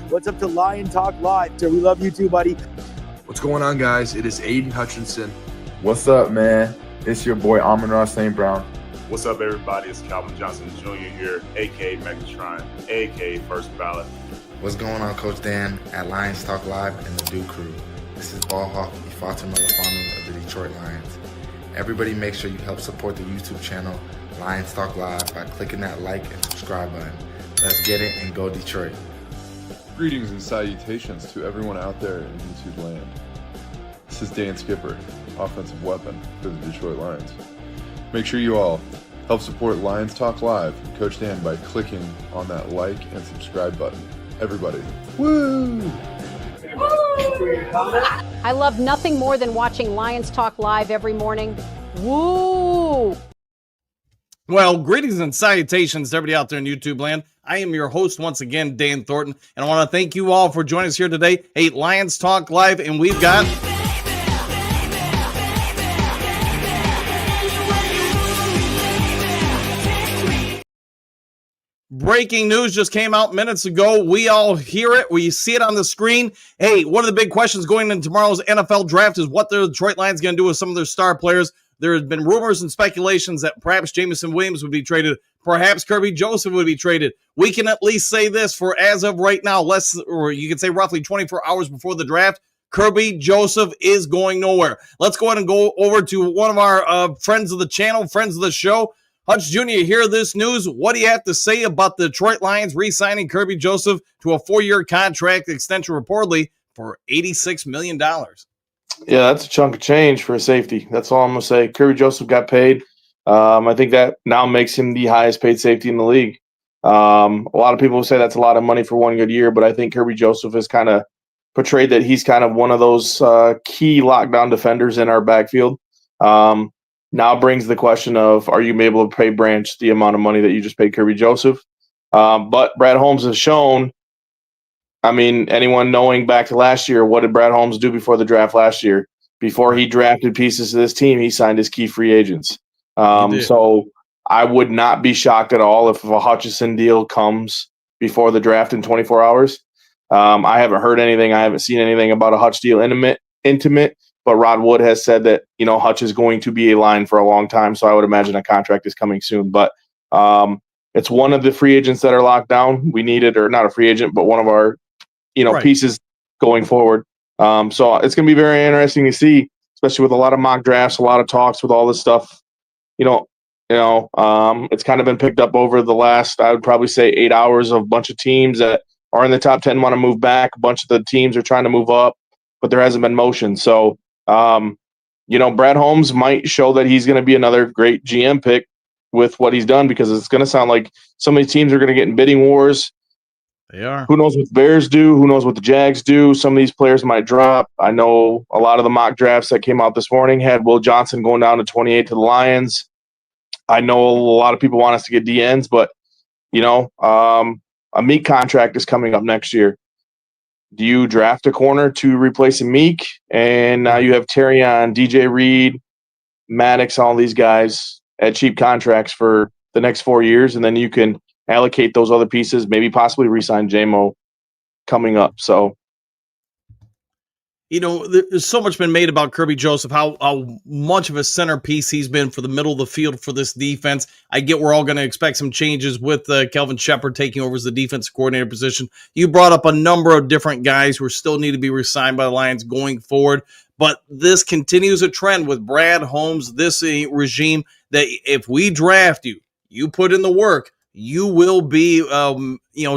What's up to Lion Talk Live? We love you too, buddy. What's going on, guys? It is Aiden Hutchinson. What's up, man? It's your boy Amon-Ra St. Brown. What's up, everybody? It's Calvin Johnson Jr. here, a.k.a. Megatron, a.k.a. First Ballot. What's going on, Coach Dan at Lions Talk Live and the Duke Crew? This is Ball Hawk Ifeatu Melifonwu of the Detroit Lions. Everybody make sure you help support the YouTube channel Lions Talk Live by clicking that like and subscribe button. Let's get it and go Detroit. Greetings and salutations to everyone out there in YouTube land. This is Dan Skipper, offensive weapon for the Detroit Lions. Make sure you all help support Lions Talk Live and Coach Dan by clicking on that like and subscribe button. Everybody, woo! I love nothing more than watching Lions Talk Live every morning. Woo! Well, greetings and salutations to everybody out there in YouTube land. I am your host once again, Dan Thornton, and I want to thank you all for joining us here today. Hey, Lions Talk Live, and we've got breaking news just came out minutes ago. We all hear it. We see it on the screen. Hey, one of the big questions going into tomorrow's NFL draft is what the Detroit Lions going to do with some of their star players. There has been rumors and speculations that perhaps Jameson Williams would be traded. Perhaps Kirby Joseph would be traded. We can at least say this for as of right now, or you can say roughly 24 hours before the draft, Kirby Joseph is going nowhere. Let's go ahead and go over to one of our friends of the channel, friends of the show. Hutch Jr., you hear this news. What do you have to say about the Detroit Lions re-signing Kirby Joseph to a 4-year contract extension reportedly for $86 million? Yeah, that's a chunk of change for a safety. That's all I'm going to say. Kirby Joseph got paid. I think that now makes him the highest paid safety in the league. A lot of people say that's a lot of money for one good year, but I think Kirby Joseph has kind of portrayed that he's kind of one of those key lockdown defenders in our backfield. Now brings the question of, are you able to pay Branch the amount of money that you just paid Kirby Joseph? But Brad Holmes has shown, I mean, anyone knowing back to last year, what did Brad Holmes do before the draft last year? Before he drafted pieces of this team, he signed his key free agents. So I would not be shocked at all if a Hutchinson deal comes before the draft in 24 hours. I haven't heard anything. I haven't seen anything about a Hutch deal intimate, but Rod Wood has said that, you know, Hutch is going to be a line for a long time. So I would imagine a contract is coming soon. But it's one of the free agents that are locked down. We need it, or not a free agent, but one of our, pieces going forward. So it's going to be very interesting to see, especially with a lot of mock drafts, a lot of talks with all this stuff. It's kind of been picked up over the last, I would probably say, 8 hours of a bunch of teams that are in the top 10 want to move back. A bunch of the teams are trying to move up, but there hasn't been motion. So, Brad Holmes might show that he's going to be another great GM pick with what he's done, because it's going to sound like some of these teams are going to get in bidding wars. They are. Who knows what the Bears do? Who knows what the Jags do? Some of these players might drop. I know a lot of the mock drafts that came out this morning had Will Johnson going down to 28 to the Lions. I know a lot of people want us to get DNs, but, a Meek contract is coming up next year. Do you draft a corner to replace a Meek? And now you have Terrion, DJ Reed, Maddox, all these guys at cheap contracts for the next 4 years, and then you can allocate those other pieces, maybe possibly re-sign JMO coming up. So, there's so much been made about Kirby Joseph, how much of a centerpiece he's been for the middle of the field for this defense. I get we're all going to expect some changes with Kelvin Shepard taking over as the defense coordinator position. You brought up a number of different guys who still need to be re-signed by the Lions going forward. But this continues a trend with Brad Holmes, this regime, that if we draft you, you put in the work, you will be,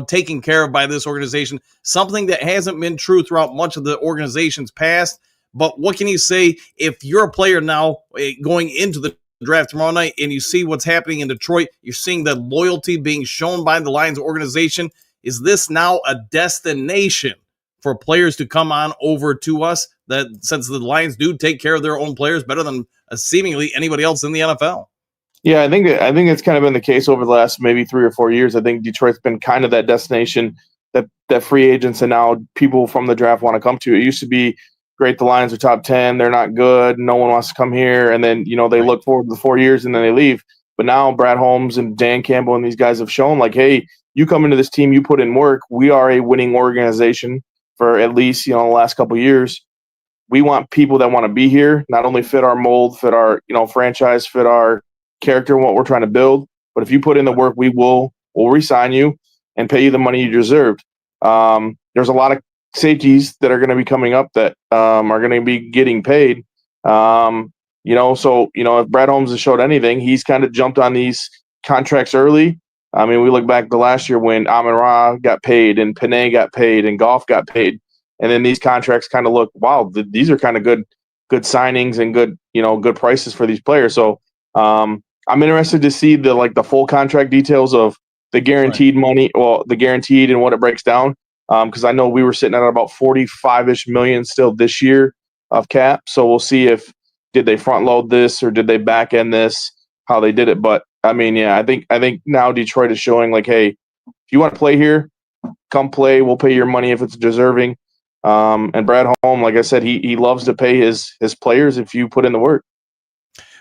taken care of by this organization. Something that hasn't been true throughout much of the organization's past. But what can you say if you're a player now going into the draft tomorrow night and you see what's happening in Detroit? You're seeing the loyalty being shown by the Lions organization. Is this now a destination for players to come on over to us, that since the Lions do take care of their own players better than seemingly anybody else in the NFL? Yeah, I think it's kind of been the case over the last maybe 3 or 4 years. I think Detroit's been kind of that destination that free agents and now people from the draft want to come to. It used to be great, the Lions are top 10. They're not good. No one wants to come here. And then, they look forward to the 4 years and then they leave. But now Brad Holmes and Dan Campbell and these guys have shown, like, hey, you come into this team, you put in work. We are a winning organization for at least, the last couple of years. We want people that want to be here, not only fit our mold, fit our, franchise, fit our character and what we're trying to build. But if you put in the work, we'll re-sign you and pay you the money you deserved. There's a lot of safeties that are going to be coming up that are going to be getting paid. So if Brad Holmes has showed anything, he's kind of jumped on these contracts early. I mean, we look back to last year when Amon-Ra got paid and Panay got paid and Goff got paid. And then these contracts kind of look, wow, these are kind of good signings and good prices for these players. So I'm interested to see the full contract details of the guaranteed money, the guaranteed and what it breaks down. Because I know we were sitting at about 45-ish million still this year of cap. So we'll see did they front load this or did they back end this, how they did it. But I mean, yeah, I think now Detroit is showing, like, hey, if you want to play here, come play. We'll pay your money if it's deserving. And Brad Holmes, like I said, he loves to pay his players if you put in the work.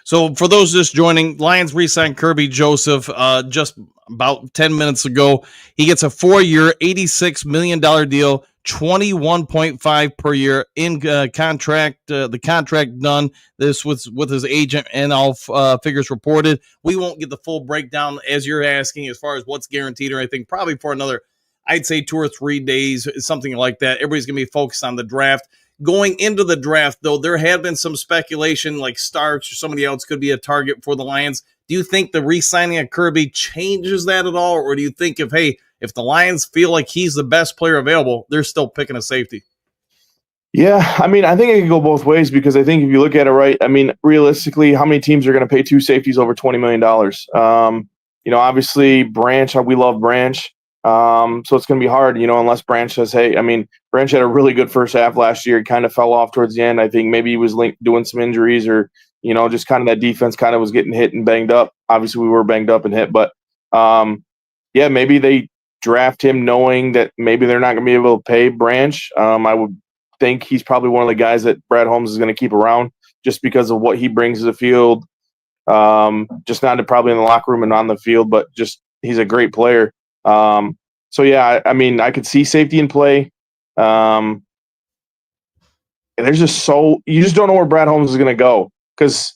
So for those just joining, Lions re-signed Kirby Joseph just about 10 minutes ago. He gets a 4-year, $86 million deal, 21.5 per year in contract. The contract done. This was with his agent and all figures reported. We won't get the full breakdown as you're asking as far as what's guaranteed or anything. Probably for another, I'd say 2 or 3 days, something like that. Everybody's going to be focused on the draft. Going into the draft, though, there had been some speculation like Starks or somebody else could be a target for the Lions. Do you think the re-signing of Kirby changes that at all? Or do you think if the Lions feel like he's the best player available, they're still picking a safety? Yeah, I mean, I think it can go both ways because I think if you look at it right, I mean, realistically, how many teams are going to pay 2 safeties over $20 million? Obviously, Branch, we love Branch. So it's going to be hard, unless Branch says, hey, I mean, Branch had a really good first half last year. He kind of fell off towards the end. I think maybe he was doing some injuries or, just kind of that defense kind of was getting hit and banged up. Obviously, we were banged up and hit. But, maybe they draft him knowing that maybe they're not going to be able to pay Branch. I would think he's probably one of the guys that Brad Holmes is going to keep around just because of what he brings to the field. Just not probably in the locker room and on the field, but just he's a great player. I mean, I could see safety in play. There's just you just don't know where Brad Holmes is going to go because,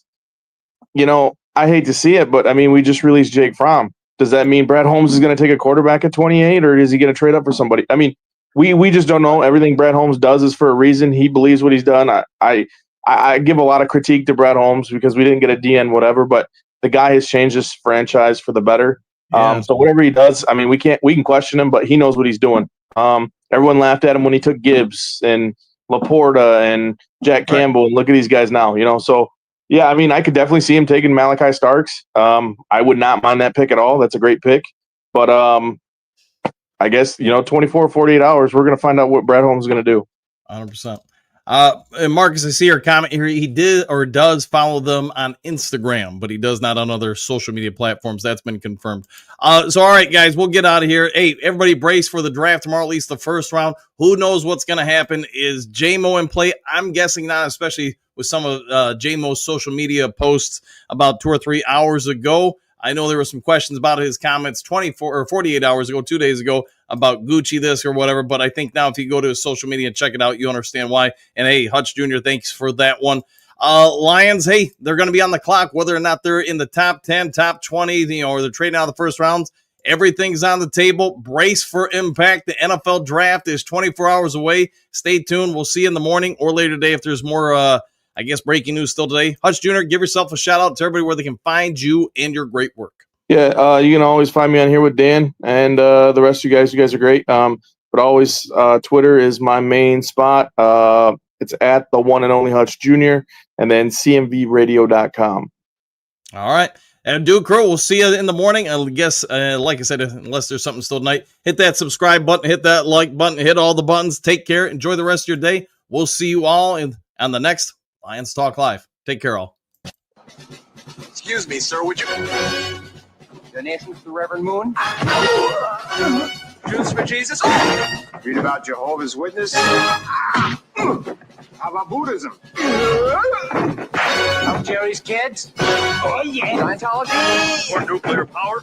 I hate to see it, but I mean, we just released Jake Fromm. Does that mean Brad Holmes is going to take a quarterback at 28 or is he going to trade up for somebody? I mean, we just don't know. Everything Brad Holmes does is for a reason. He believes what he's done. I give a lot of critique to Brad Holmes because we didn't get a DN, whatever, but the guy has changed this franchise for the better. Yeah. So whatever he does, I mean, we can question him, but he knows what he's doing. Everyone laughed at him when he took Gibbs and Laporta and Jack Campbell, and look at these guys now, So yeah, I mean, I could definitely see him taking Malachi Starks. I would not mind that pick at all. That's a great pick, but I guess 24, 48 hours, we're gonna find out what Brad Holmes is gonna do. 100%. And Marcus, I see your comment here. He did or does follow them on Instagram, but he does not on other social media platforms. That's been confirmed. So, all right, guys, we'll get out of here. Hey, everybody brace for the draft tomorrow, at least the first round. Who knows what's going to happen? Is J-Mo in play? I'm guessing not, especially with some of J-Mo's social media posts about 2 or 3 hours ago. I know there were some questions about his comments 24 or 48 hours ago, 2 days ago, about Gucci this or whatever. But I think now if you go to his social media and check it out, you understand why. And hey, Hutch Jr., thanks for that one. Lions, hey, they're going to be on the clock, whether or not they're in the top 10, top 20, or they're trading out of the first rounds. Everything's on the table. Brace for impact. The NFL draft is 24 hours away. Stay tuned. We'll see you in the morning or later today if there's more breaking news still today. Hutch Jr., give yourself a shout out to everybody where they can find you and your great work. Yeah, you can always find me on here with Dan and the rest of you guys. You guys are great. But always, Twitter is my main spot. It's at the one and only Hutch Jr. and then cmvradio.com. All right. And Duke Crew, we'll see you in the morning. I guess, like I said, unless there's something still tonight, hit that subscribe button, hit that like button, hit all the buttons. Take care. Enjoy the rest of your day. We'll see you all on the next Lions Talk Live. Take care, all. Excuse me, sir. Would you... Donations to Reverend Moon? Jews for Jesus? Read about Jehovah's Witness? How about about Buddhism? How Jerry's kids? Oh, yeah. Scientology? Or nuclear power?